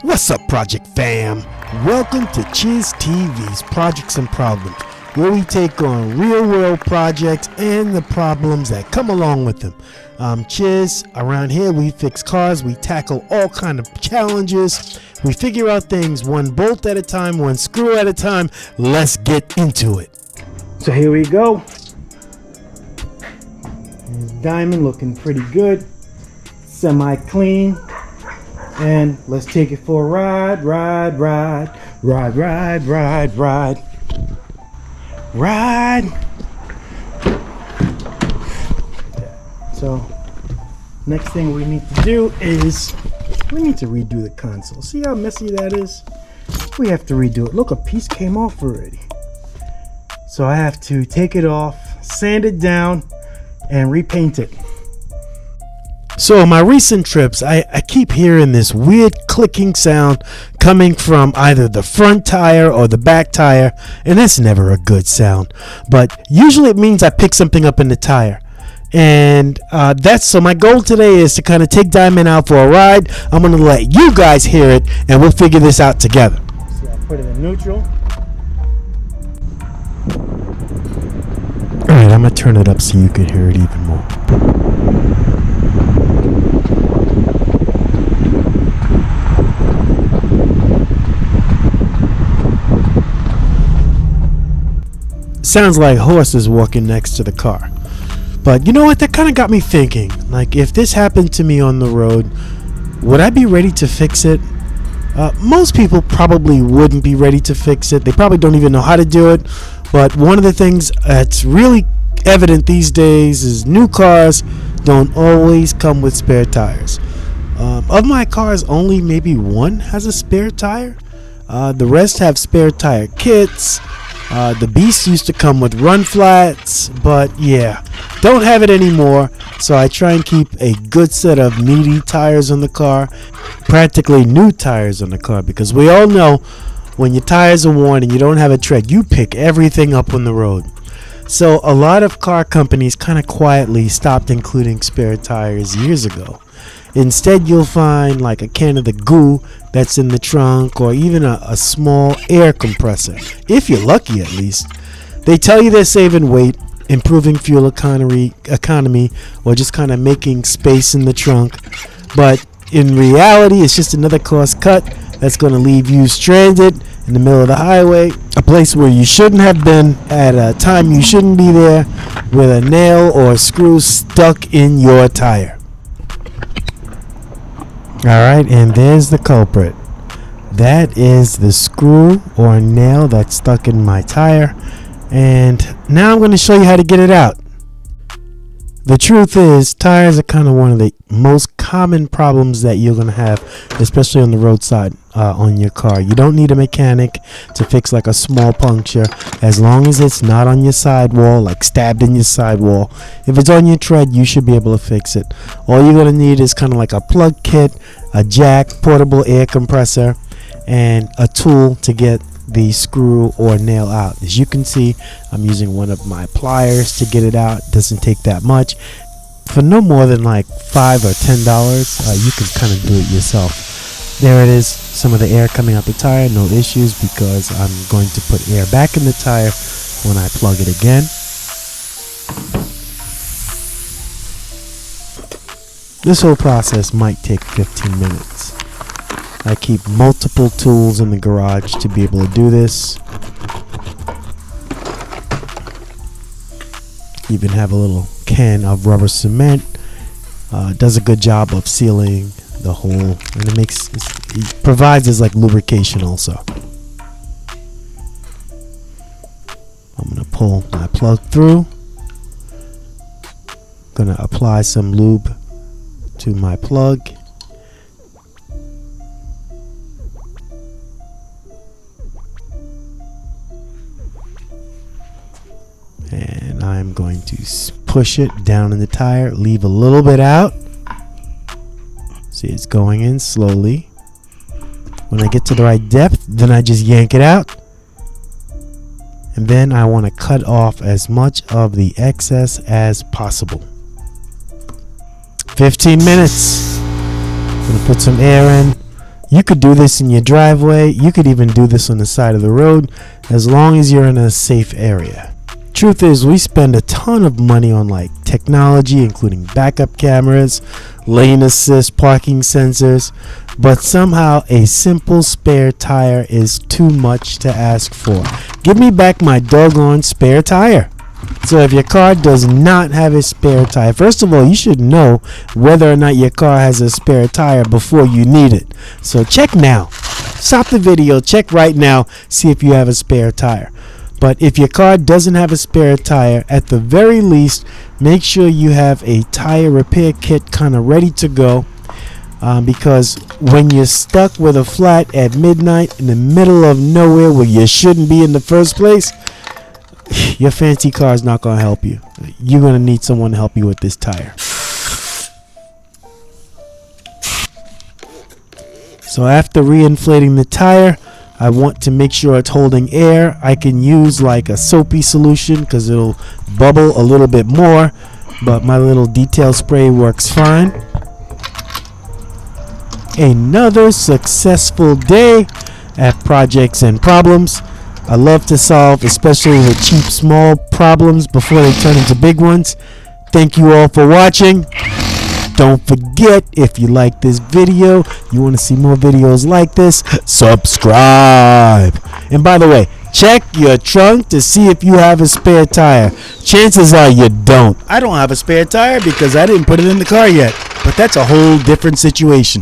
What's up, Project Fam? Welcome to ChizTV's Projects and Problems, where we take on real-world projects and the problems that come along with them. I'm Chiz. Around here, we fix cars, we tackle all kind of challenges, we figure out things one bolt at a time, one screw at a time. Let's get into it. So here we go. There's Diamond looking pretty good, semi-clean. And let's take it for a ride. So next thing we need to do is we need to redo the console. See how messy that is? We have to redo it. Look, a piece came off already. So I have to take it off, sand it down, and repaint it. So on my recent trips, I keep hearing this weird clicking sound coming from either the front tire or the back tire, and that's never a good sound. But usually it means I pick something up in the tire. And so my goal today is to kind of take Diamond out for a ride. I'm going to let you guys hear it, and we'll figure this out together. See, I put it in neutral. Alright, I'm going to turn it up so you can hear it even more. Sounds like horses walking next to the car. But you know what, that kind of got me thinking, like, if this happened to me on the road, would I be ready to fix it? Most people probably wouldn't be ready to fix it. They probably don't even know how to do it. But one of the things that's really evident these days is new cars don't always come with spare tires. Of my cars, only maybe one has a spare tire. The rest have spare tire kits. The Beast used to come with run flats, but yeah, don't have it anymore. So I try and keep a good set of meaty tires on the car, practically new tires on the car, because we all know when your tires are worn and you don't have a tread, you pick everything up on the road. So a lot of car companies kind of quietly stopped including spare tires years ago. Instead, you'll find like a can of the goo that's in the trunk, or even a small air compressor, if you're lucky at least. They tell you they're saving weight, improving fuel economy, or just kind of making space in the trunk. But in reality, it's just another cost cut that's going to leave you stranded in the middle of the highway, a place where you shouldn't have been at a time you shouldn't be there, with a nail or a screw stuck in your tire. Alright, and there's the culprit. That is the screw or nail that's stuck in my tire. And now I'm going to show you how to get it out. The truth is, tires are kind of one of the most common problems that you're going to have, especially on the roadside on your car. You don't need a mechanic to fix like a small puncture, as long as it's not on your sidewall, like stabbed in your sidewall. If it's on your tread, you should be able to fix it. All you're going to need is kind of like a plug kit, a jack, portable air compressor, and a tool to get the screw or nail out. As you can see, I'm using one of my pliers to get it out. It doesn't take that much. For no more than like $5 or $10, you can kind of do it yourself. There it is, some of the air coming out the tire, no issues, because I'm going to put air back in the tire when I plug it again. This whole process might take 15 minutes. I keep multiple tools in the garage to be able to do this. Even have a little can of rubber cement. Does a good job of sealing the hole, and it provides as like lubrication also. I'm gonna pull my plug through. Gonna apply some lube to my plug. And I'm going to push it down in the tire, leave a little bit out. See, it's going in slowly. When I get to the right depth, then I just yank it out. And then I want to cut off as much of the excess as possible. 15 minutes. I'm going to put some air in. You could do this in your driveway. You could even do this on the side of the road, as long as you're in a safe area. Truth is, we spend a ton of money on like technology, including backup cameras, lane assist, parking sensors, but somehow a simple spare tire is too much to ask for. Give me back my doggone spare tire. So if your car does not have a spare tire, first of all, you should know whether or not your car has a spare tire before you need it. So check now. Stop the video, check right now, see if you have a spare tire. But if your car doesn't have a spare tire, at the very least, make sure you have a tire repair kit kind of ready to go. Because when you're stuck with a flat at midnight in the middle of nowhere where you shouldn't be in the first place, your fancy car is not going to help you. You're going to need someone to help you with this tire. So after reinflating the tire, I want to make sure it's holding air. I can use like a soapy solution because it'll bubble a little bit more, but my little detail spray works fine. Another successful day at Projects and Problems. I love to solve, especially the cheap small problems before they turn into big ones. Thank you all for watching. Don't forget, if you like this video, you want to see more videos like this, subscribe. And by the way, check your trunk to see if you have a spare tire. Chances are you don't. I don't have a spare tire because I didn't put it in the car yet. But that's a whole different situation.